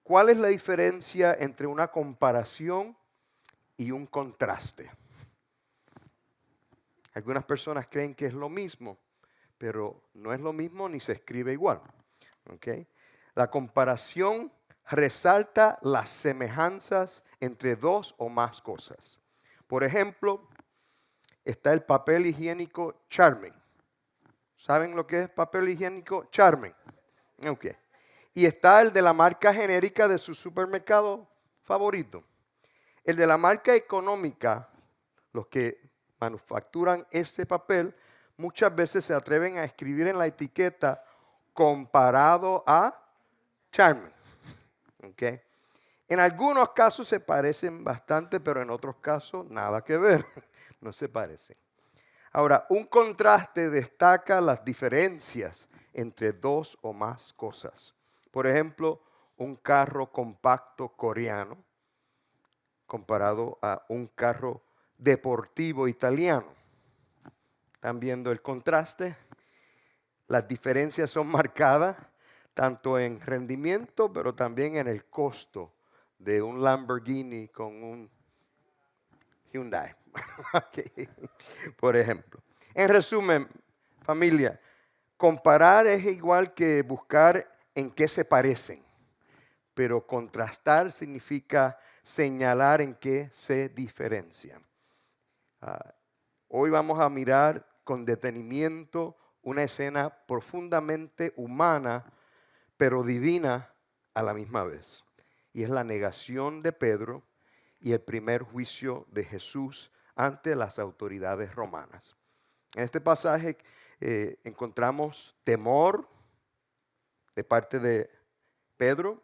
¿Cuál es la diferencia entre una comparación y un contraste? Algunas personas creen que es lo mismo, pero no es lo mismo ni se escribe igual. ¿Okay? La comparación resalta las semejanzas entre dos o más cosas. Por ejemplo, está el papel higiénico Charmin. ¿Saben lo que es papel higiénico Charmin? Okay. Y está el de la marca genérica de su supermercado favorito. El de la marca económica, los que manufacturan ese papel, muchas veces se atreven a escribir en la etiqueta comparado a Charmin. ¿Okay? En algunos casos se parecen bastante, pero en otros casos nada que ver. No se parecen. Ahora, un contraste destaca las diferencias entre dos o más cosas. Por ejemplo, un carro compacto coreano comparado a un carro deportivo italiano. ¿Están viendo el contraste? Las diferencias son marcadas tanto en rendimiento, pero también en el costo de un Lamborghini con un Hyundai. Okay. Por ejemplo. En resumen, familia, comparar es igual que buscar en qué se parecen, pero contrastar significa señalar en qué se diferencian. Hoy vamos a mirar con detenimiento una escena profundamente humana, pero divina a la misma vez. Y es la negación de Pedro y el primer juicio de Jesús ante las autoridades romanas. En este pasaje encontramos temor de parte de Pedro,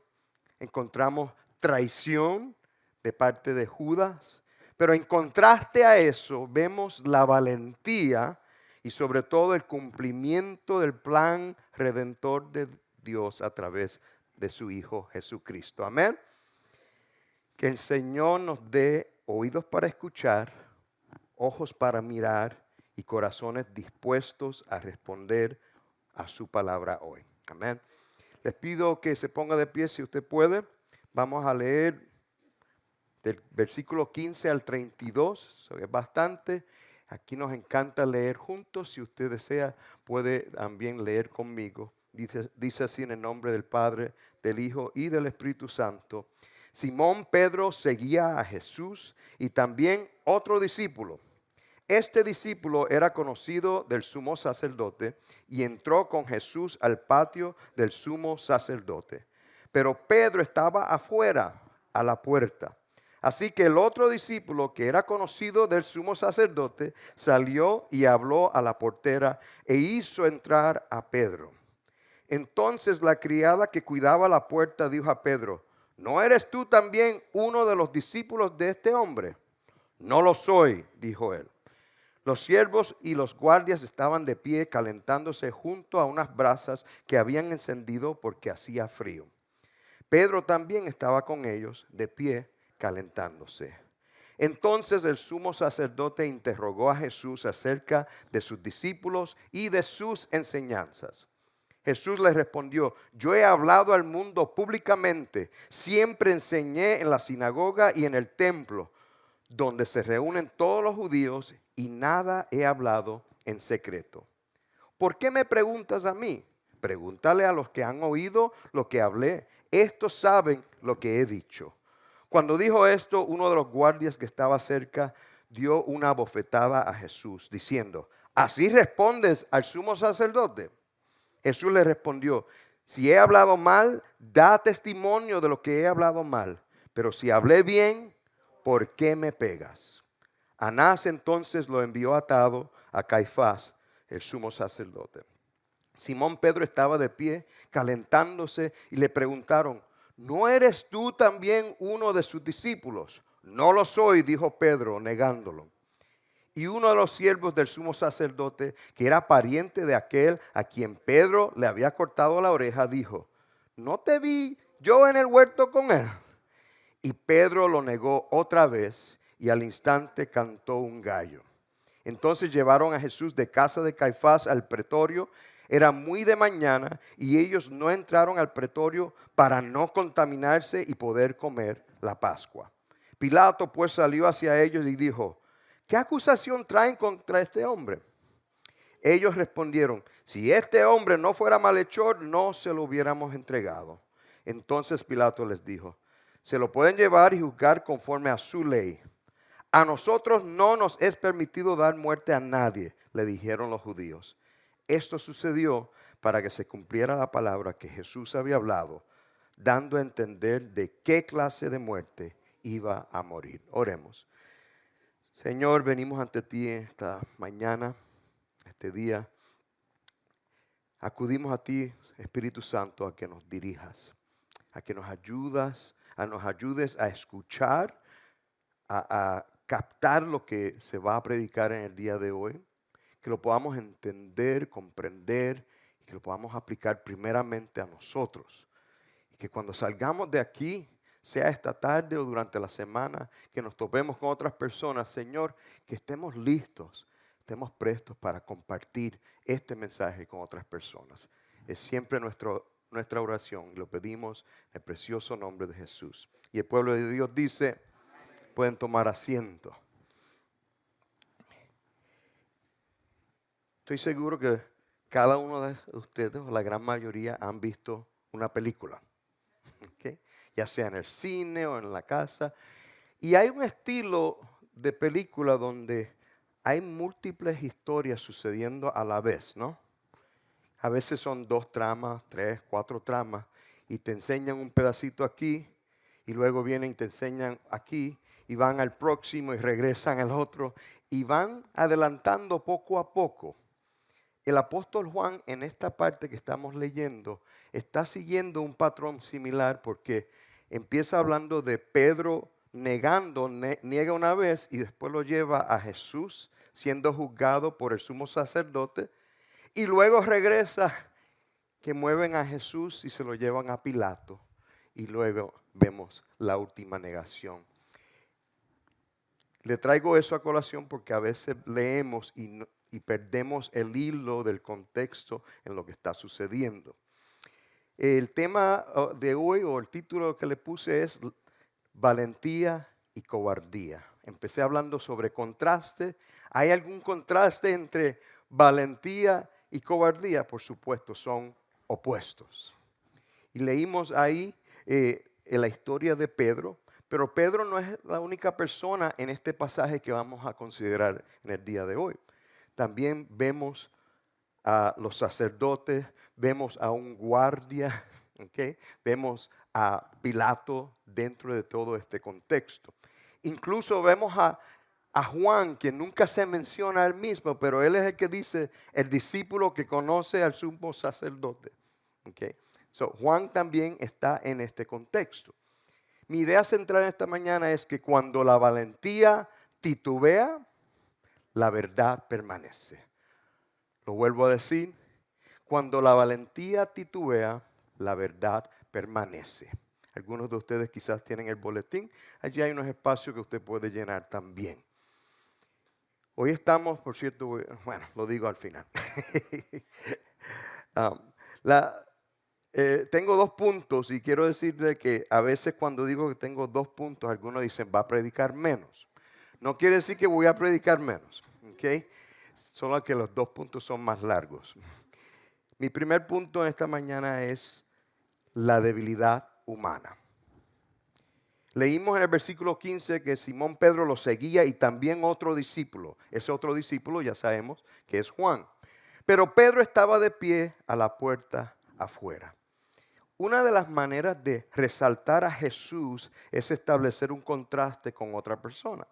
encontramos traición de parte de Judas, pero en contraste a eso vemos la valentía y sobre todo el cumplimiento del plan redentor de Dios a través de su Hijo Jesucristo. Amén. Que el Señor nos dé oídos para escuchar, ojos para mirar y corazones dispuestos a responder a su palabra hoy. Amén. Les pido que se ponga de pie si usted puede. Vamos a leer del versículo 15 al 32. Eso es bastante. Aquí nos encanta leer juntos. Si usted desea, puede también leer conmigo. Dice así en el nombre del Padre, del Hijo y del Espíritu Santo. Simón Pedro seguía a Jesús y también otro discípulo. Este discípulo era conocido del sumo sacerdote y entró con Jesús al patio del sumo sacerdote. Pero Pedro estaba afuera, a la puerta. Así que el otro discípulo, que era conocido del sumo sacerdote, salió y habló a la portera e hizo entrar a Pedro. Entonces la criada que cuidaba la puerta dijo a Pedro: ¿no eres tú también uno de los discípulos de este hombre? No lo soy, dijo él. Los siervos y los guardias estaban de pie calentándose junto a unas brasas que habían encendido porque hacía frío. Pedro también estaba con ellos de pie calentándose. Entonces el sumo sacerdote interrogó a Jesús acerca de sus discípulos y de sus enseñanzas. Jesús les respondió: yo he hablado al mundo públicamente, siempre enseñé en la sinagoga y en el templo, donde se reúnen todos los judíos, y nada he hablado en secreto. ¿Por qué me preguntas a mí? Pregúntale a los que han oído lo que hablé. Estos saben lo que he dicho. Cuando dijo esto, uno de los guardias que estaba cerca dio una bofetada a Jesús, diciendo: ¿así respondes al sumo sacerdote? Jesús le respondió: si he hablado mal, da testimonio de lo que he hablado mal. Pero si hablé bien, ¿por qué me pegas? Anás entonces lo envió atado a Caifás, el sumo sacerdote. Simón Pedro estaba de pie, calentándose, y le preguntaron: ¿no eres tú también uno de sus discípulos? No lo soy, dijo Pedro, negándolo. Y uno de los siervos del sumo sacerdote, que era pariente de aquel a quien Pedro le había cortado la oreja, dijo: ¿no te vi yo en el huerto con él? Y Pedro lo negó otra vez, y al instante cantó un gallo. Entonces llevaron a Jesús de casa de Caifás al pretorio. Era muy de mañana y ellos no entraron al pretorio para no contaminarse y poder comer la Pascua. Pilato pues salió hacia ellos y dijo: ¿qué acusación traen contra este hombre? Ellos respondieron: si este hombre no fuera malhechor, no se lo hubiéramos entregado. Entonces Pilato les dijo: se lo pueden llevar y juzgar conforme a su ley. A nosotros no nos es permitido dar muerte a nadie, le dijeron los judíos. Esto sucedió para que se cumpliera la palabra que Jesús había hablado, dando a entender de qué clase de muerte iba a morir. Oremos. Señor, venimos ante ti esta mañana, este día. Acudimos a ti, Espíritu Santo, a que nos dirijas, a que nos ayudes a escuchar, a captar lo que se va a predicar en el día de hoy, que lo podamos entender, comprender y que lo podamos aplicar primeramente a nosotros. Y que cuando salgamos de aquí, sea esta tarde o durante la semana, que nos topemos con otras personas, Señor, que estemos listos, estemos prestos para compartir este mensaje con otras personas. Es siempre nuestra oración y lo pedimos en el precioso nombre de Jesús. Y el pueblo de Dios dice: pueden tomar asiento. Estoy seguro que cada uno de ustedes, o la gran mayoría, han visto una película, ¿okay? Ya sea en el cine o en la casa. Y hay un estilo de película donde hay múltiples historias sucediendo a la vez, ¿no? A veces son 2 tramas, 3, 4 tramas, y te enseñan un pedacito aquí, y luego vienen y te enseñan aquí, y van al próximo y regresan al otro, y van adelantando poco a poco. El apóstol Juan, en esta parte que estamos leyendo, está siguiendo un patrón similar, porque empieza hablando de Pedro negando, niega una vez y después lo lleva a Jesús siendo juzgado por el sumo sacerdote, y luego regresa que mueven a Jesús y se lo llevan a Pilato, y luego vemos la última negación. Le traigo eso a colación porque a veces leemos y perdemos el hilo del contexto en lo que está sucediendo. El tema de hoy, o el título que le puse, es valentía y cobardía. Empecé hablando sobre contraste. ¿Hay algún contraste entre valentía y cobardía? Por supuesto, son opuestos. Y leímos ahí en la historia de Pedro, pero Pedro no es la única persona en este pasaje que vamos a considerar en el día de hoy. También vemos a los sacerdotes, vemos a un guardia, ¿okay? Vemos a Pilato dentro de todo este contexto. Incluso vemos a Juan, que nunca se menciona a él mismo, pero él es el que dice, el discípulo que conoce al sumo sacerdote. ¿Okay? So, Juan también está en este contexto. Mi idea central esta mañana es que cuando la valentía titubea, la verdad permanece. Lo vuelvo a decir, cuando la valentía titubea, la verdad permanece. Algunos de ustedes quizás tienen el boletín. Allí hay unos espacios que usted puede llenar también. Hoy estamos, por cierto, bueno, lo digo al final. Tengo 2 puntos y quiero decirle que a veces cuando digo que tengo 2 puntos, algunos dicen va a predicar menos. No quiere decir que voy a predicar menos, ¿ok? Solo que los 2 puntos son más largos. Mi primer punto en esta mañana es la debilidad humana. Leímos en el versículo 15 que Simón Pedro lo seguía y también otro discípulo. Ese otro discípulo ya sabemos que es Juan. Pero Pedro estaba de pie a la puerta afuera. Una de las maneras de resaltar a Jesús es establecer un contraste con otra persona.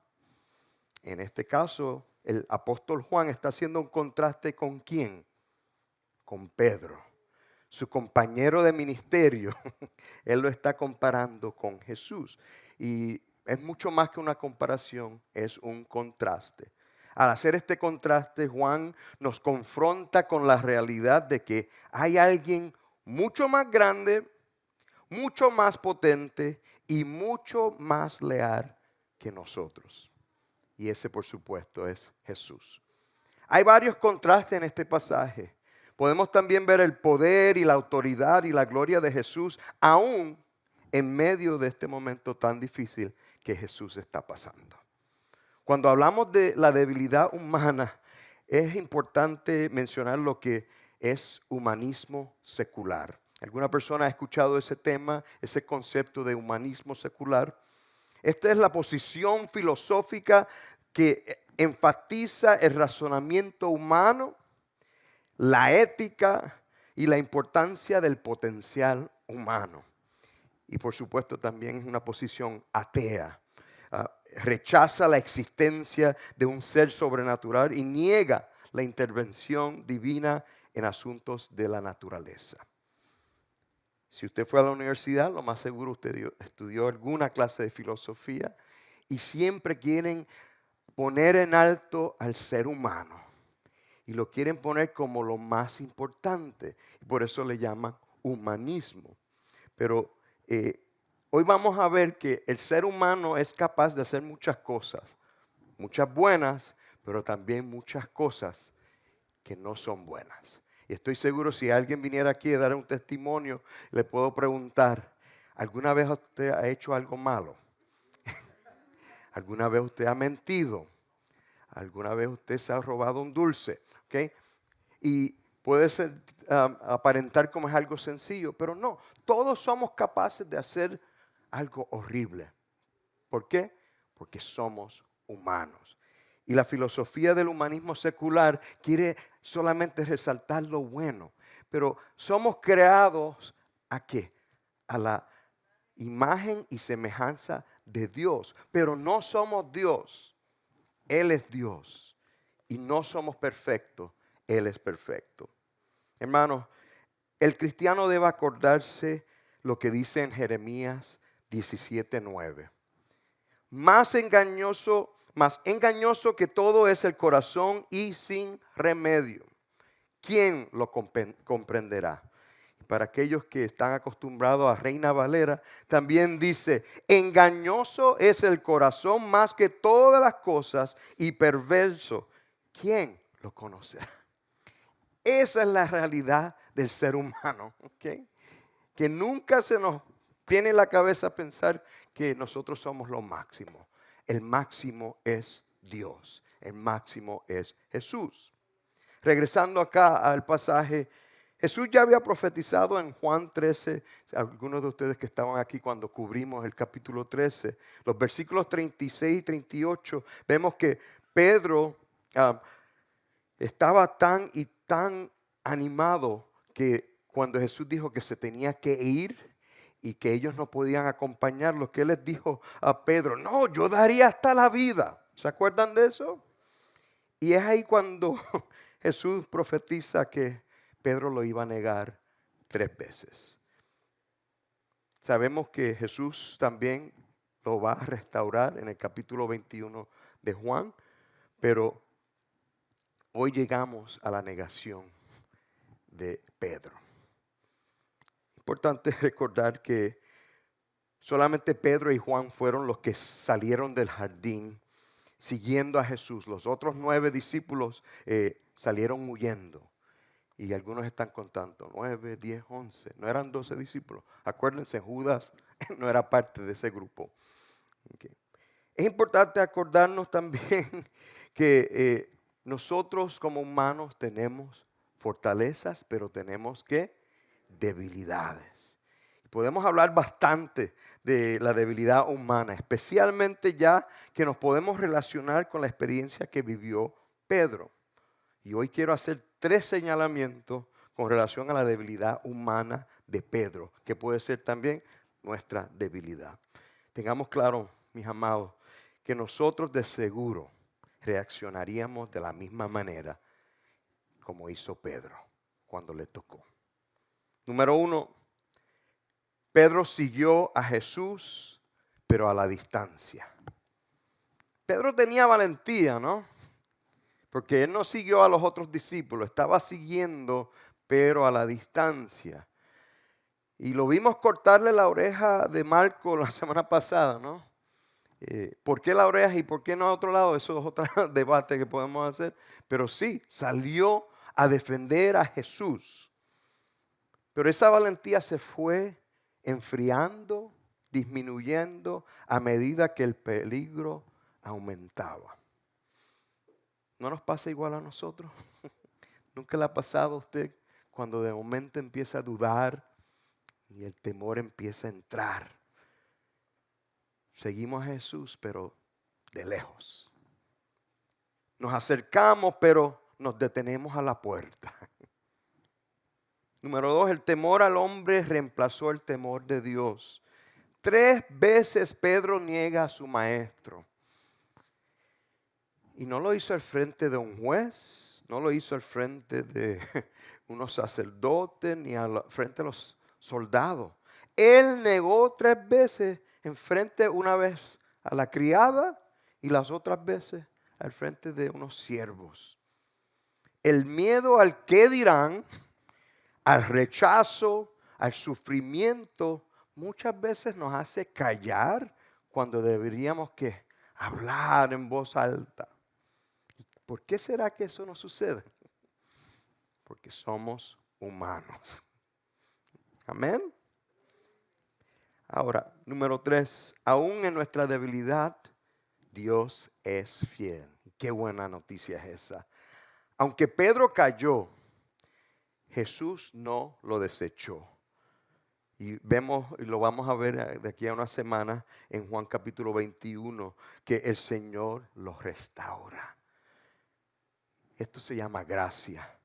En este caso, el apóstol Juan está haciendo un contraste ¿con quién? Con Pedro, su compañero de ministerio. Él lo está comparando con Jesús. Y es mucho más que una comparación, es un contraste. Al hacer este contraste, Juan nos confronta con la realidad de que hay alguien mucho más grande, mucho más potente y mucho más leal que nosotros. Y ese, por supuesto, es Jesús. Hay varios contrastes en este pasaje. podemos también ver el poder y la autoridad y la gloria de Jesús, aún en medio de este momento tan difícil que Jesús está pasando. Cuando hablamos de la debilidad humana, es importante mencionar lo que es humanismo secular. ¿Alguna persona ha escuchado ese tema, ese concepto de humanismo secular? Esta es la posición filosófica que enfatiza el razonamiento humano, la ética y la importancia del potencial humano. Y por supuesto también es una posición atea. Rechaza la existencia de un ser sobrenatural y niega la intervención divina en asuntos de la naturaleza. Si usted fue a la universidad, lo más seguro usted estudió alguna clase de filosofía y siempre quieren poner en alto al ser humano y lo quieren poner como lo más importante. Y por eso le llaman humanismo. Pero hoy vamos a ver que el ser humano es capaz de hacer muchas cosas, muchas buenas, pero también muchas cosas que no son buenas. Y estoy seguro si alguien viniera aquí a dar un testimonio, le puedo preguntar, ¿alguna vez usted ha hecho algo malo? ¿Alguna vez usted ha mentido? ¿Alguna vez usted se ha robado un dulce? ¿Okay? Y puede ser, aparentar como es algo sencillo, pero no, todos somos capaces de hacer algo horrible. ¿Por qué? Porque somos humanos. Y la filosofía del humanismo secular quiere solamente resaltar lo bueno. Pero somos creados ¿a qué? A la imagen y semejanza de Dios. Pero no somos Dios. Él es Dios. Y no somos perfectos. Él es perfecto. Hermanos, el cristiano debe acordarse lo que dice en Jeremías 17:9. Más engañoso que todo es el corazón y sin remedio. ¿Quién lo comprenderá? Para aquellos que están acostumbrados a Reina Valera, también dice, engañoso es el corazón más que todas las cosas y perverso. ¿Quién lo conocerá? Esa es la realidad del ser humano, ¿ok? Que nunca se nos tiene en la cabeza pensar que nosotros somos lo máximo. El máximo es Dios. El máximo es Jesús. Regresando acá al pasaje, Jesús ya había profetizado en Juan 13, algunos de ustedes que estaban aquí cuando cubrimos el capítulo 13, los versículos 36 y 38, vemos que Pedro estaba tan y tan animado que cuando Jesús dijo que se tenía que ir y que ellos no podían acompañarlos, que él les dijo a Pedro, no, yo daría hasta la vida. ¿Se acuerdan de eso? Y es ahí cuando Jesús profetiza que Pedro lo iba a negar 3 veces. Sabemos que Jesús también lo va a restaurar en el capítulo 21 de Juan, pero hoy llegamos a la negación de Pedro. Importante recordar que solamente Pedro y Juan fueron los que salieron del jardín siguiendo a Jesús. Los otros 9 discípulos salieron huyendo. Y algunos están contando 9, 10, 11. No eran 12 discípulos. Acuérdense, Judas no era parte de ese grupo. Okay. Es importante acordarnos también que nosotros como humanos tenemos fortalezas, pero tenemos ¿qué? Debilidades. Podemos hablar bastante de la debilidad humana, especialmente ya que nos podemos relacionar con la experiencia que vivió Pedro. Y hoy quiero hacer 3 señalamientos con relación a la debilidad humana de Pedro, que puede ser también nuestra debilidad. Tengamos claro, mis amados, que nosotros de seguro reaccionaríamos de la misma manera como hizo Pedro cuando le tocó. Número 1, Pedro siguió a Jesús, pero a la distancia. Pedro tenía valentía, ¿no? Porque él no siguió a los otros discípulos, estaba siguiendo, pero a la distancia. Y lo vimos cortarle la oreja de Marco la semana pasada, ¿no? ¿Por qué la oreja y por qué no a otro lado? Eso es otro debate que podemos hacer. Pero sí, salió a defender a Jesús. Pero esa valentía se fue enfriando, disminuyendo a medida que el peligro aumentaba. ¿No nos pasa igual a nosotros? ¿Nunca le ha pasado a usted cuando de momento empieza a dudar y el temor empieza a entrar? Seguimos a Jesús, pero de lejos. Nos acercamos, pero nos detenemos a la puerta. Número 2, el temor al hombre reemplazó el temor de Dios. 3 veces Pedro niega a su maestro. Y no lo hizo al frente de un juez, no lo hizo al frente de unos sacerdotes, ni al frente de los soldados. Él negó 3 veces en frente, una vez a la criada y las otras veces al frente de unos siervos. El miedo al qué dirán, al rechazo, al sufrimiento, muchas veces nos hace callar cuando deberíamos que hablar en voz alta. ¿Por qué será que eso no sucede? Porque somos humanos. Amén. Ahora, número 3, aún en nuestra debilidad, Dios es fiel. Qué buena noticia es esa. Aunque Pedro cayó, Jesús no lo desechó. Y vemos, y lo vamos a ver de aquí a una semana en Juan capítulo 21, que el Señor lo restaura. Esto se llama gracia.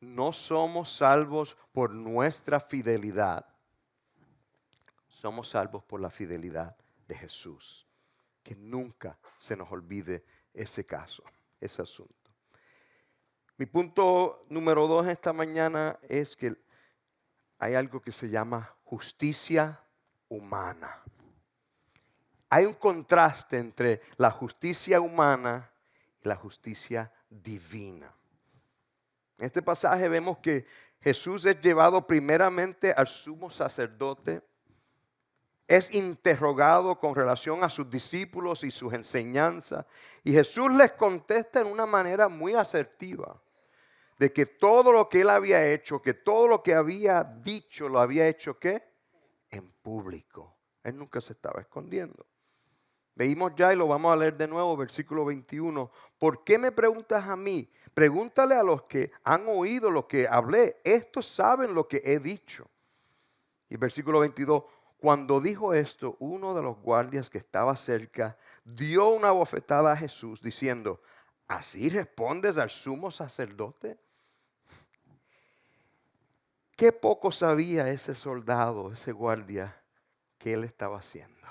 No somos salvos por nuestra fidelidad. Somos salvos por la fidelidad de Jesús. Que nunca se nos olvide ese caso, ese asunto. Mi punto número 2 esta mañana es que hay algo que se llama justicia humana. Hay un contraste entre la justicia humana y la justicia divina. En este pasaje vemos que Jesús es llevado primeramente al sumo sacerdote, es interrogado con relación a sus discípulos y sus enseñanzas, y Jesús les contesta en una manera muy asertiva de que todo lo que él había hecho, que todo lo que había dicho, lo había hecho ¿qué? En público. Él nunca se estaba escondiendo. Leímos ya y lo vamos a leer de nuevo, versículo 21. ¿Por qué me preguntas a mí? Pregúntale a los que han oído lo que hablé. Estos saben lo que he dicho. Y versículo 22. Cuando dijo esto, uno de los guardias que estaba cerca dio una bofetada a Jesús diciendo, ¿así respondes al sumo sacerdote? Qué poco sabía ese soldado, ese guardia, que él estaba haciendo.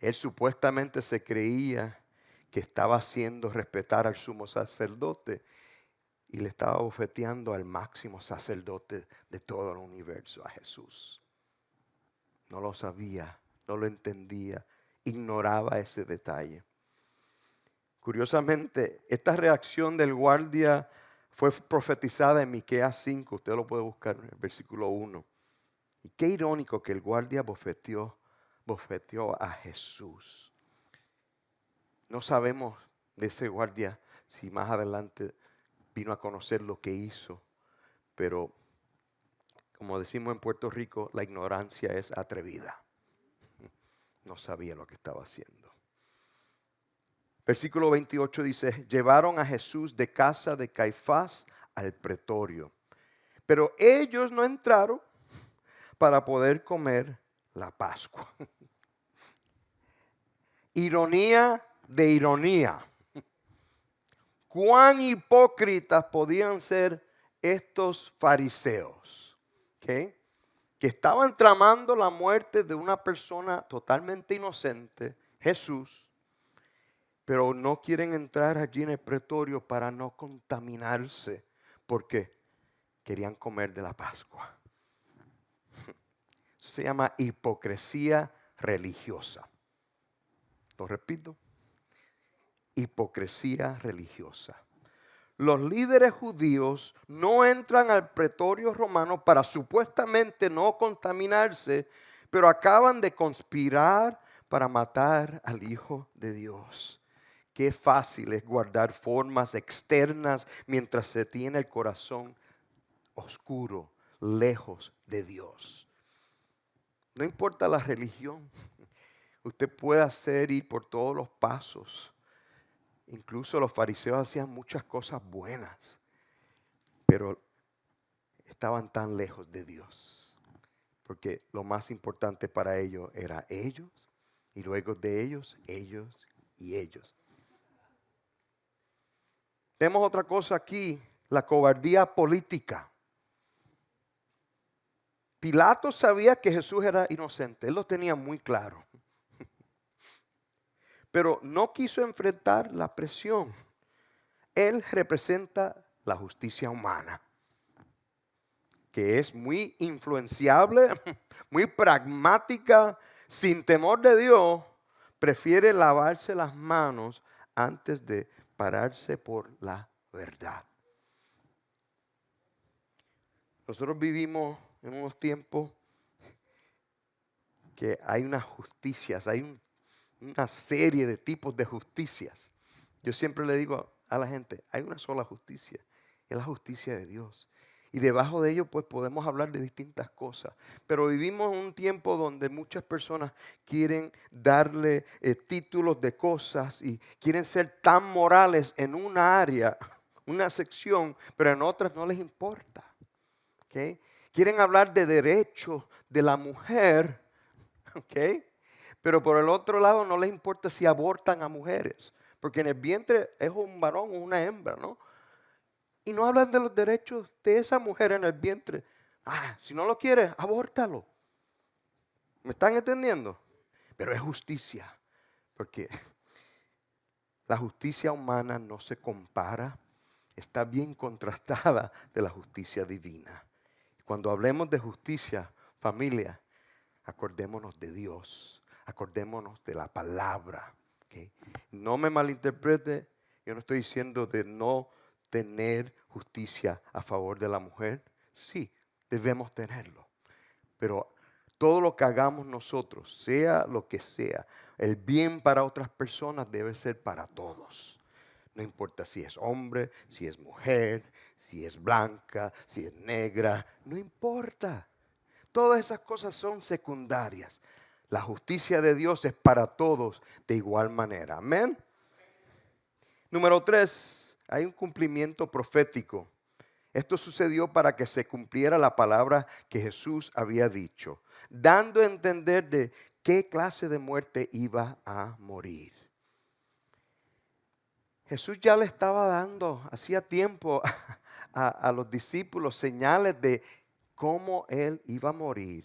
Él supuestamente se creía que estaba haciendo respetar al sumo sacerdote y le estaba bofeteando al máximo sacerdote de todo el universo, a Jesús. No lo sabía, no lo entendía, ignoraba ese detalle. Curiosamente, esta reacción del guardia fue profetizada en Miqueas 5, usted lo puede buscar en el versículo 1. Y qué irónico que el guardia bofeteó a Jesús. No sabemos de ese guardia si más adelante vino a conocer lo que hizo, pero como decimos en Puerto Rico, la ignorancia es atrevida. No sabía lo que estaba haciendo. Versículo 28 dice, llevaron a Jesús de casa de Caifás al pretorio, pero ellos no entraron para poder comer la Pascua. Ironía de ironía. Cuán hipócritas podían ser estos fariseos, ¿okay? Que estaban tramando la muerte de una persona totalmente inocente, Jesús, pero no quieren entrar allí en el pretorio para no contaminarse, porque querían comer de la Pascua. Eso se llama hipocresía religiosa. Lo repito, hipocresía religiosa. Los líderes judíos no entran al pretorio romano para supuestamente no contaminarse, pero acaban de conspirar para matar al Hijo de Dios. Qué fácil es guardar formas externas mientras se tiene el corazón oscuro, lejos de Dios. No importa la religión, usted puede hacer ir por todos los pasos. Incluso los fariseos hacían muchas cosas buenas, pero estaban tan lejos de Dios, porque lo más importante para ellos era ellos, y luego de ellos, ellos y ellos. Vemos otra cosa aquí, la cobardía política. Pilato sabía que Jesús era inocente, él lo tenía muy claro, pero no quiso enfrentar la presión. Él representa la justicia humana, que es muy influenciable, muy pragmática, sin temor de Dios, prefiere lavarse las manos antes de pararse por la verdad. Nosotros vivimos en unos tiempos que hay unas justicias, hay una serie de tipos de justicias. Yo siempre le digo a la gente, hay una sola justicia, es la justicia de Dios. Y debajo de ello pues podemos hablar de distintas cosas. Pero vivimos en un tiempo donde muchas personas quieren darle títulos de cosas y quieren ser tan morales en una área, una sección, pero en otras no les importa. ¿Okay? Quieren hablar de derechos de la mujer, ¿okay? Pero por el otro lado no les importa si abortan a mujeres, porque en el vientre es un varón o una hembra, ¿no? Y no hablan de los derechos de esa mujer en el vientre. Si no lo quieres, abórtalo. ¿Me están entendiendo? Pero es justicia, porque la justicia humana no se compara, está bien contrastada de la justicia divina. Cuando hablemos de justicia, familia, acordémonos de Dios, acordémonos de la palabra. ¿Okay? No me malinterprete, yo no estoy diciendo de no tener justicia a favor de la mujer. Sí, debemos tenerlo. Pero todo lo que hagamos nosotros, sea lo que sea, el bien para otras personas debe ser para todos. No importa si es hombre, si es mujer, si es blanca, si es negra, no importa. Todas esas cosas son secundarias. La justicia de Dios es para todos de igual manera. Amén. Número 3, hay un cumplimiento profético. Esto sucedió para que se cumpliera la palabra que Jesús había dicho, dando a entender de qué clase de muerte iba a morir. Jesús ya le estaba dando hacía tiempo a los discípulos señales de cómo él iba a morir.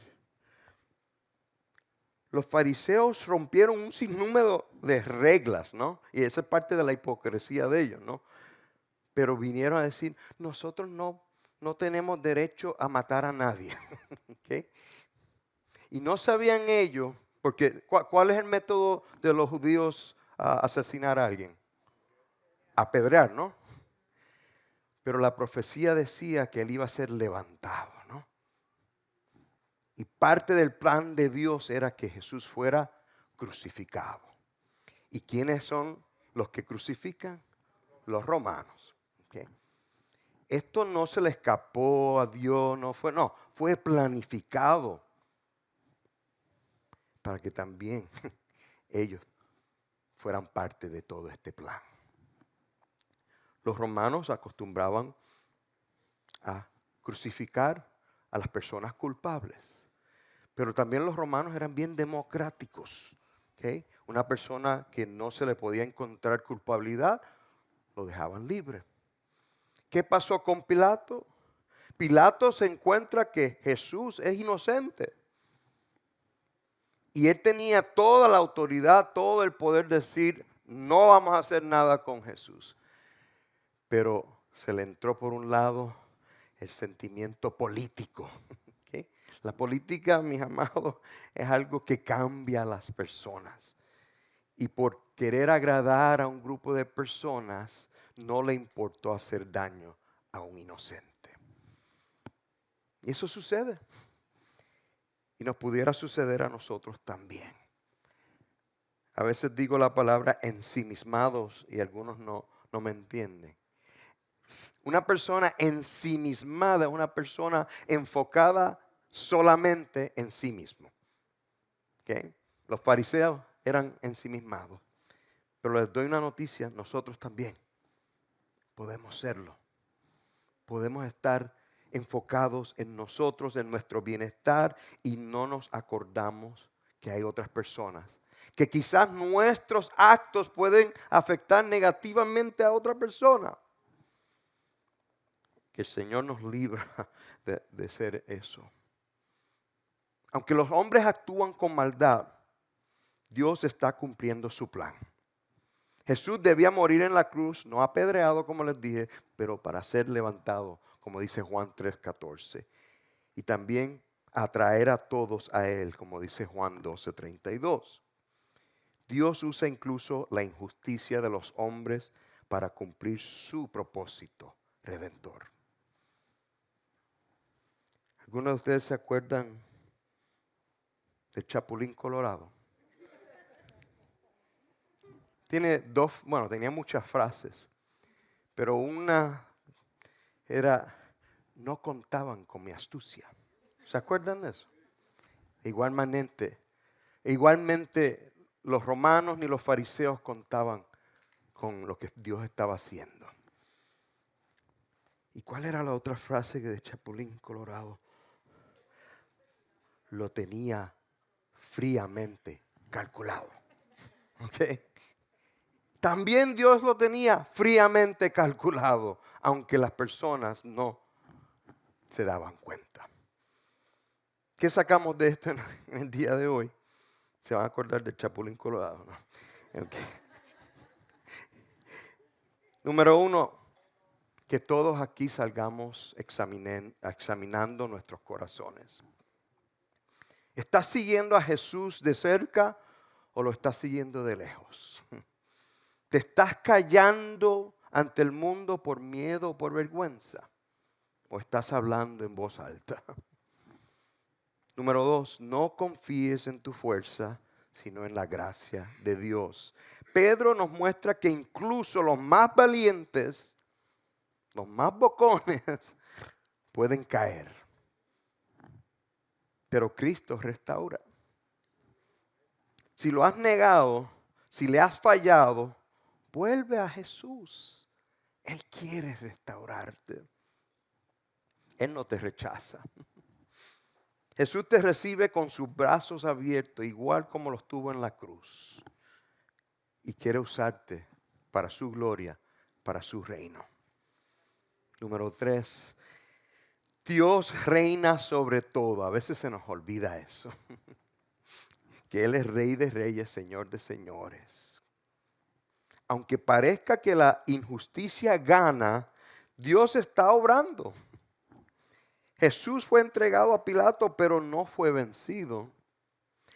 Los fariseos rompieron un sinnúmero de reglas, ¿no? Y esa es parte de la hipocresía de ellos, ¿no? Pero vinieron a decir, nosotros no tenemos derecho a matar a nadie. ¿Okay? Y no sabían ellos, porque ¿cuál es el método de los judíos a asesinar a alguien? Apedrear, ¿no? Pero la profecía decía que él iba a ser levantado, ¿no? Y parte del plan de Dios era que Jesús fuera crucificado. ¿Y quiénes son los que crucifican? Los romanos. ¿Okay? Esto no se le escapó a Dios, fue planificado para que también ellos fueran parte de todo este plan. Los romanos acostumbraban a crucificar a las personas culpables. Pero también los romanos eran bien democráticos. ¿Okay? Una persona que no se le podía encontrar culpabilidad, lo dejaban libre. ¿Qué pasó con Pilato? Pilato se encuentra que Jesús es inocente. Y él tenía toda la autoridad, todo el poder de decir, no vamos a hacer nada con Jesús. Pero se le entró por un lado el sentimiento político. ¿Okay? La política, mis amados, es algo que cambia a las personas. Y por querer agradar a un grupo de personas, no le importó hacer daño a un inocente. Y eso sucede. Y nos pudiera suceder a nosotros también. A veces digo la palabra ensimismados y algunos no me entienden. Una persona ensimismada es una persona enfocada solamente en sí mismo. ¿Okay? Los fariseos eran ensimismados. Pero les doy una noticia, nosotros también podemos serlo. Podemos estar enfocados en nosotros, en nuestro bienestar y no nos acordamos que hay otras personas. Que quizás nuestros actos pueden afectar negativamente a otra persona. Que el Señor nos libra de ser eso. Aunque los hombres actúan con maldad, Dios está cumpliendo su plan. Jesús debía morir en la cruz, no apedreado como les dije, pero para ser levantado, como dice Juan 3:14. Y también atraer a todos a Él, como dice Juan 12:32. Dios usa incluso la injusticia de los hombres para cumplir su propósito redentor. ¿Algunos de ustedes se acuerdan del Chapulín Colorado? Tenía muchas frases, pero una era, no contaban con mi astucia. ¿Se acuerdan de eso? Igualmente, los romanos ni los fariseos contaban con lo que Dios estaba haciendo. ¿Y cuál era la otra frase que de Chapulín Colorado? Lo tenía fríamente calculado. ¿Ok? También Dios lo tenía fríamente calculado, aunque las personas no se daban cuenta. ¿Qué sacamos de esto en el día de hoy? Se van a acordar del Chapulín Colorado, ¿no? Okay. Número 1, que todos aquí salgamos examinando nuestros corazones. ¿Estás siguiendo a Jesús de cerca o lo estás siguiendo de lejos? ¿Te estás callando ante el mundo por miedo o por vergüenza? ¿O estás hablando en voz alta? Número 2, no confíes en tu fuerza, sino en la gracia de Dios. Pedro nos muestra que incluso los más valientes, los más bocones, pueden caer. Pero Cristo restaura. Si lo has negado, si le has fallado, vuelve a Jesús. Él quiere restaurarte. Él no te rechaza. Jesús te recibe con sus brazos abiertos, igual como los tuvo en la cruz. Y quiere usarte para su gloria, para su reino. Número 3, Dios reina sobre todo. A veces se nos olvida eso. Que Él es Rey de Reyes, Señor de Señores. Aunque parezca que la injusticia gana, Dios está obrando. Jesús fue entregado a Pilato, pero no fue vencido.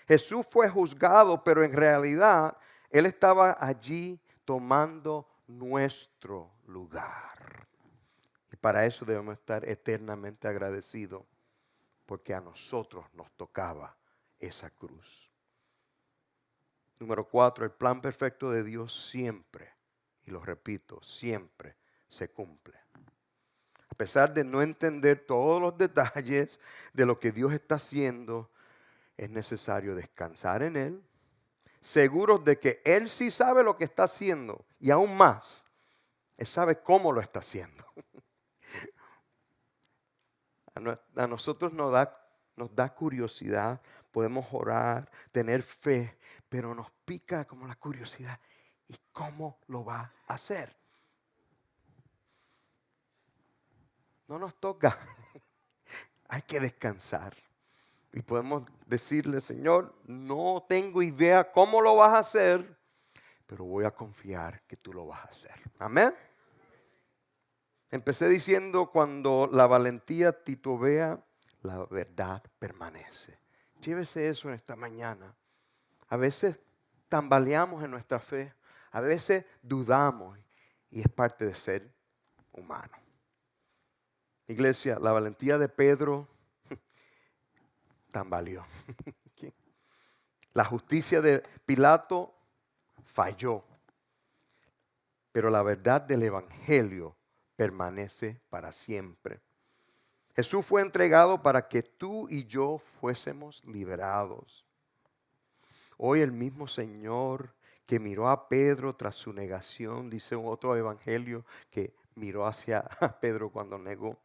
Jesús fue juzgado, pero en realidad Él estaba allí tomando nuestro lugar. Y para eso debemos estar eternamente agradecidos, porque a nosotros nos tocaba esa cruz. Número 4, el plan perfecto de Dios siempre, y lo repito, siempre se cumple. A pesar de no entender todos los detalles de lo que Dios está haciendo, es necesario descansar en Él, seguros de que Él sí sabe lo que está haciendo y aún más, Él sabe cómo lo está haciendo. A nosotros nos da curiosidad, podemos orar, tener fe, pero nos pica como la curiosidad. ¿Y cómo lo va a hacer? No nos toca. Hay que descansar. Y podemos decirle, Señor, no tengo idea cómo lo vas a hacer, pero voy a confiar que tú lo vas a hacer. Amén. Empecé diciendo, cuando la valentía titubea, la verdad permanece. Llévese eso en esta mañana. A veces tambaleamos en nuestra fe, a veces dudamos y es parte de ser humano. Iglesia, la valentía de Pedro tambaleó. La justicia de Pilato falló. Pero la verdad del Evangelio permanece para siempre. Jesús fue entregado para que tú y yo fuésemos liberados. Hoy el mismo Señor que miró a Pedro tras su negación, dice otro evangelio que miró hacia Pedro cuando negó,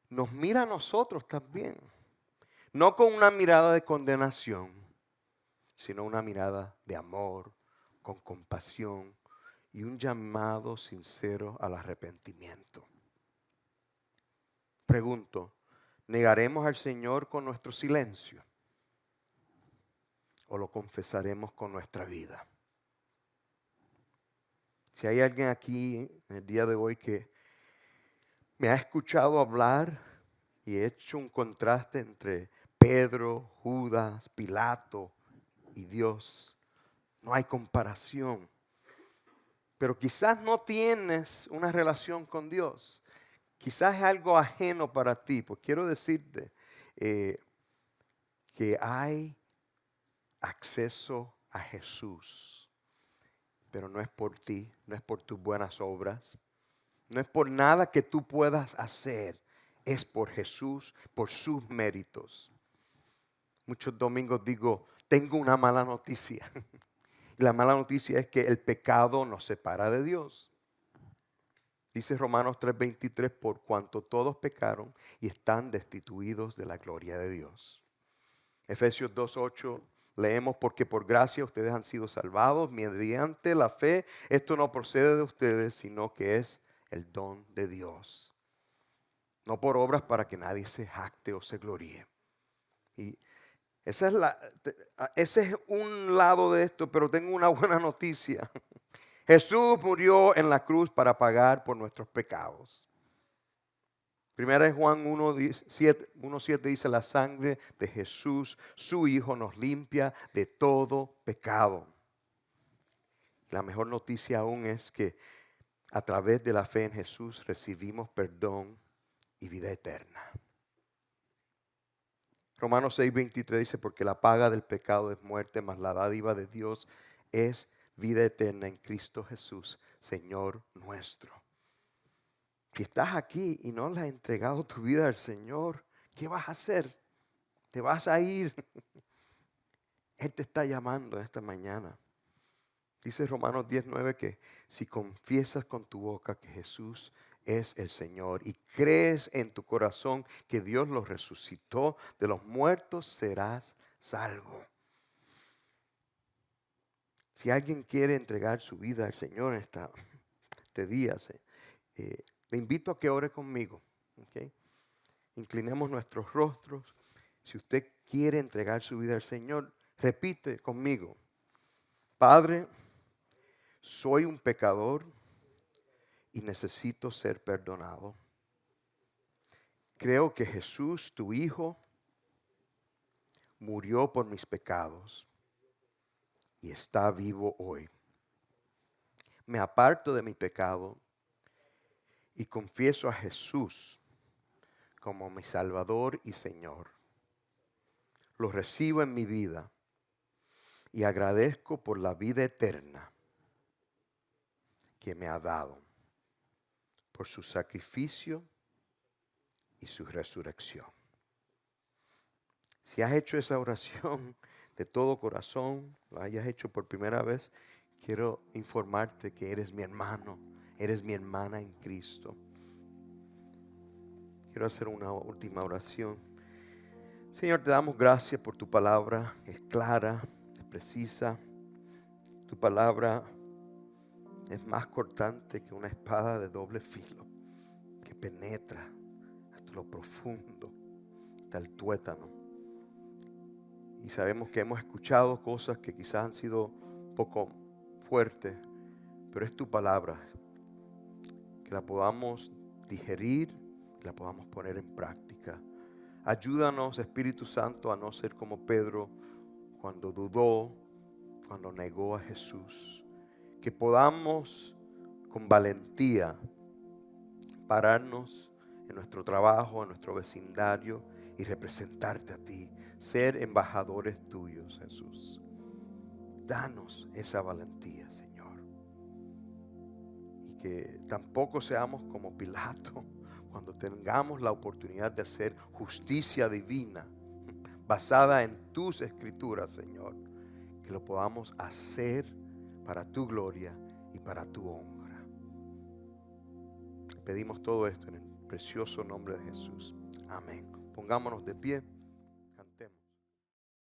nos mira a nosotros también. No con una mirada de condenación, sino una mirada de amor, con compasión y un llamado sincero al arrepentimiento. Pregunto, ¿negaremos al Señor con nuestro silencio o lo confesaremos con nuestra vida? Si hay alguien aquí en el día de hoy que me ha escuchado hablar y he hecho un contraste entre Pedro, Judas, Pilato y Dios, no hay comparación. Pero quizás no tienes una relación con Dios. Quizás es algo ajeno para ti. Pues quiero decirte que hay acceso a Jesús. Pero no es por ti, no es por tus buenas obras. No es por nada que tú puedas hacer. Es por Jesús, por sus méritos. Muchos domingos digo, tengo una mala noticia. Y la mala noticia es que el pecado nos separa de Dios. Dice Romanos 3:23, por cuanto todos pecaron y están destituidos de la gloria de Dios. Efesios 2:8 leemos, porque por gracia ustedes han sido salvados mediante la fe. Esto no procede de ustedes, sino que es el don de Dios. No por obras para que nadie se jacte o se gloríe. Y ese es un lado de esto, pero tengo una buena noticia. Jesús murió en la cruz para pagar por nuestros pecados. Primera de Juan 1:7 dice, la sangre de Jesús, su Hijo, nos limpia de todo pecado. La mejor noticia aún es que a través de la fe en Jesús recibimos perdón y vida eterna. Romanos 6:23 dice, porque la paga del pecado es muerte, mas la dádiva de Dios es vida eterna en Cristo Jesús, Señor nuestro. Si estás aquí y no le has entregado tu vida al Señor, ¿qué vas a hacer? ¿Te vas a ir? Él te está llamando esta mañana. Dice Romanos 10:9 que si confiesas con tu boca que Jesús es el Señor y crees en tu corazón que Dios lo resucitó de los muertos, serás salvo. Si alguien quiere entregar su vida al Señor en este día, le invito a que ore conmigo. ¿Okay? Inclinemos nuestros rostros. Si usted quiere entregar su vida al Señor, repite conmigo. Padre, soy un pecador y necesito ser perdonado. Creo que Jesús, tu Hijo, murió por mis pecados y está vivo hoy. Me aparto de mi pecado y confieso a Jesús como mi Salvador y Señor. Lo recibo en mi vida y agradezco por la vida eterna que me ha dado, por su sacrificio y su resurrección. Si has hecho esa oración de todo corazón, lo hayas hecho por primera vez, quiero informarte que eres mi hermano, eres mi hermana en Cristo. Quiero hacer una última oración. Señor, te damos gracias por tu palabra, es clara, es precisa. Tu palabra es más cortante que una espada de doble filo, que penetra hasta lo profundo, hasta el tuétano. Y sabemos que hemos escuchado cosas que quizás han sido un poco fuertes, pero es tu palabra, que la podamos digerir, que la podamos poner en práctica. Ayúdanos, Espíritu Santo, a no ser como Pedro cuando dudó, cuando negó a Jesús. Que podamos con valentía pararnos en nuestro trabajo, en nuestro vecindario y representarte a ti. Ser embajadores tuyos, Jesús. Danos esa valentía, Señor. Y que tampoco seamos como Pilato cuando tengamos la oportunidad de hacer justicia divina basada en tus escrituras, Señor. Que lo podamos hacer para tu gloria y para tu honra. Pedimos todo esto en el precioso nombre de Jesús. Amén. Pongámonos de pie.